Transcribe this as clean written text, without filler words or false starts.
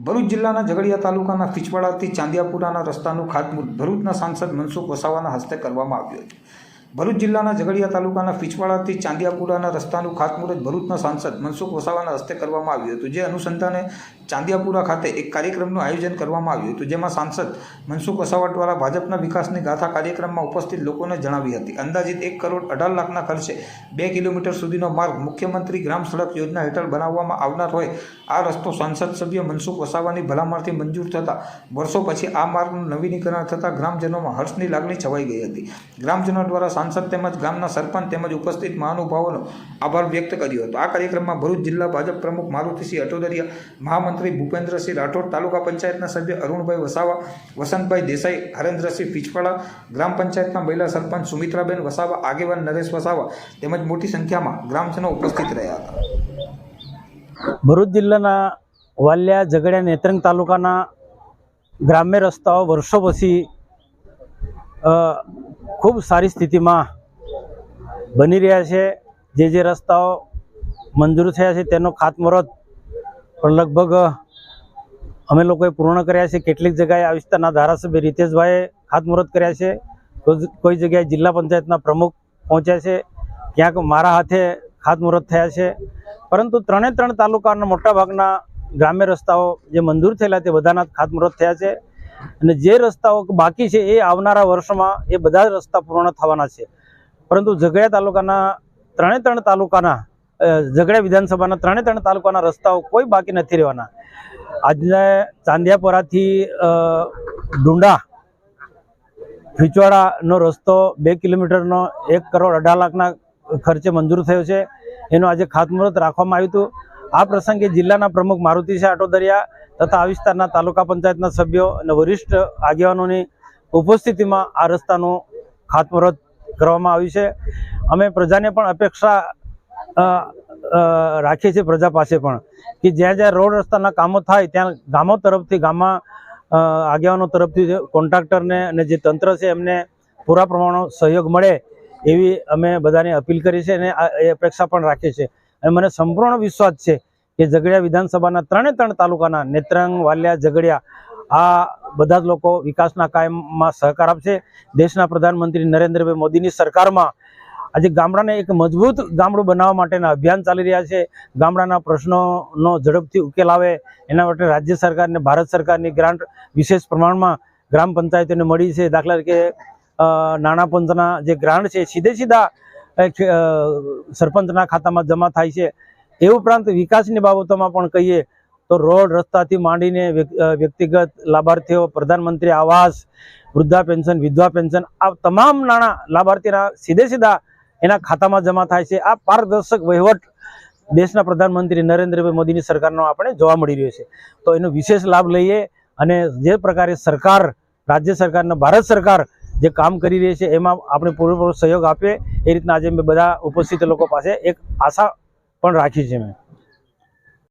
ભરૂચ જિલ્લાના ઝઘડિયા તાલુકાના ફીચવાડાથી ચાંદિયાપુરાના રસ્તાનું ખાતમુહૂર્ત ભરૂચના સાંસદ મનસુખ વસાવાના હસ્તે કરવામાં આવ્યું હતું। ભરૂચ જિલ્લાના ઝઘડિયા તાલુકાના ફીચવાડાથી ચાંદિયાપુરાના રસ્તાનું ખાતમુહૂર્ત ભરૂચના સાંસદ મનસુખ વસાવાના હસ્તે કરવામાં આવ્યું હતું। જે અનુસંધાને ચાંદિયાપુરા ખાતે એક કાર્યક્રમનું આયોજન કરવામાં આવ્યું હતું, જેમાં સાંસદ મનસુખ વસાવા દ્વારા ભાજપના વિકાસની ગાથા કાર્યક્રમમાં ઉપસ્થિત લોકોને જણાવી હતી। અંદાજિત 1 કરોડ 18 લાખના ખર્ચે 2 કિલોમીટર સુધીનો માર્ગ મુખ્યમંત્રી ગ્રામ સડક યોજના હેઠળ બનાવવામાં આવનાર હોય આ રસ્તો સાંસદ સભ્ય મનસુખ વસાવાની ભલામણથી મંજૂર થતાં વર્ષો પછી આ માર્ગનું નવીનીકરણ થતાં ગ્રામજનોમાં હર્ષની લાગણી છવાઈ ગઈ હતી। ગ્રામજનો દ્વારા સાંસદ તેમજ ગામના સરપંચ તેમજ ઉપસ્થિત મહાનુભાવોનો આભાર વ્યક્ત કર્યો હતો। આ કાર્યક્રમમાં ભરૂચ જિલ્લા ભાજપ પ્રમુખ મારુતિસિંહ અટોદરિયા, મહામંત્રી ભૂપેન્દ્રસિંહ રાઠોડ, તાલુકા પંચાયતના સભ્ય અરુણભાઈ વસાવા, વસંતભાઈ દેસાઈ, હરેન્દ્રસિંહ ફીચવાડા, ગ્રામ પંચાયતના મહિલા સરપંચ સુમિત્રાબેન વસાવા, આગેવાન નરેશ વસાવા તેમજ મોટી સંખ્યામાં ગ્રામજનો ઉપસ્થિત રહ્યા હતા। ભરૂચ જિલ્લાના વાલિયા, ઝઘડિયા, નેત્રંગ તાલુકાના ગ્રામ્ય રસ્તાઓ વર્ષો પછી ખૂબ સારી સ્થિતિમાં બની રહ્યા છે। જે રસ્તાઓ મંજૂર થયા છે તેનો ખાતમુહૂર્ત પણ લગભગ અમે લોકોએ પૂર્ણ કર્યા છે। કેટલીક જગ્યાએ આ વિસ્તારના ધારાસભ્ય રીતેશભાઈએ ખાતમુહૂર્ત કર્યા છે, કોઈ જગ્યાએ જિલ્લા પંચાયતના પ્રમુખ પહોંચ્યા છે, ક્યાંક મારા હાથે ખાતમુહૂર્ત થયા છે। પરંતુ 3 તાલુકાના મોટાભાગના ગ્રામ્ય રસ્તાઓ જે મંજૂર થયેલા તે બધાના ખાતમુહૂર્ત થયા છે અને જે રસ્તાઓ બાકી છે એ આવનારા વર્ષોમાં એ બધા રસ્તા પૂર્ણ થવાના છે। પરંતુ ઝઘડિયા તાલુકાના 3 તાલુકાના ઝઘડિયા વિધાનસભાના 3 તાલુકાના રસ્તાઓ કોઈ બાકી નથી રહેવાના। આજે ચાંદિયાપુરાથી ડુંડા ફીચવાડાનો રસ્તો 2 કિલોમીટરનો 1 કરોડ 18 લાખના ખર્ચે મંજૂર થયો છે, એનું આજે ખાતમુહૂર્ત રાખવામાં આવ્યું હતું। આ પ્રસંગે જિલ્લાના પ્રમુખ મારુતિસિંહ અટોદરિયા તથા આ વિસ્તારના તાલુકા પંચાયતના સભ્યો અને વરિષ્ઠ આગેવાનોની ઉપસ્થિતિમાં આ રસ્તાનું ખાતમુહૂર્ત કરવામાં આવ્યું છે। અમે પ્રજાને પણ અપેક્ષા રાખીએ છીએ, પ્રજા પાસે પણ, કે જ્યાં જ્યાં રોડ રસ્તાના કામો થાય ત્યાં ગામો તરફથી, ગામમાં આગેવાનો તરફથી કોન્ટ્રાક્ટરને અને જે તંત્ર છે એમને પૂરા પ્રમાણમાં સહયોગ મળે એવી અમે બધાને અપીલ કરી છે અને એ અપેક્ષા પણ રાખીએ છીએ। અને મને સંપૂર્ણ વિશ્વાસ છે કે ઝઘડિયા વિધાનસભાના 3 તાલુકાના નેત્રંગ, વાલિયા, ઝઘડિયા આ બધા જ લોકો વિકાસના કાયમમાં સહકાર આપશે। દેશના પ્રધાનમંત્રી નરેન્દ્રભાઈ મોદીની સરકારમાં આજે ગામડાને એક મજબૂત ગામડું બનાવવા માટેના અભિયાન ચાલી રહ્યા છે। ગામડાના પ્રશ્નોનો ઝડપથી ઉકેલ આવે એના માટે રાજ્ય સરકારને ભારત સરકારની ગ્રાન્ટ વિશેષ પ્રમાણમાં ગ્રામ પંચાયતોને મળી છે। દાખલા તરીકે નાણાં પંચના જે ગ્રાન્ટ છે સીધા સરપંચના ખાતામાં જમા થાય છે। એ ઉપરાંત વિકાસની બાબતોમાં પણ કહીએ તો રોડ રસ્તાથી માંડીને વ્યક્તિગત લાભાર્થીઓ, પ્રધાનમંત્રી આવાસ, વૃદ્ધા પેન્શન, વિધવા પેન્શન, આ તમામ નાણાં લાભાર્થીના સીધા એના ખાતામાં જમા થાય છે। આ પારદર્શક વહીવટ દેશના પ્રધાનમંત્રી નરેન્દ્રભાઈ મોદીની સરકારનો આપણે જોવા મળી રહ્યો છે। તો એનો વિશેષ લાભ લઈએ અને જે પ્રકારે સરકાર, રાજ્ય સરકારના ભારત સરકાર જે કામ કરી રહી છે એમાં આપણે પૂરેપૂરો સહયોગ આપીએ એ રીતના આજે મેં બધા ઉપસ્થિત લોકો પાસે એક આશા પણ રાખી છે। મેં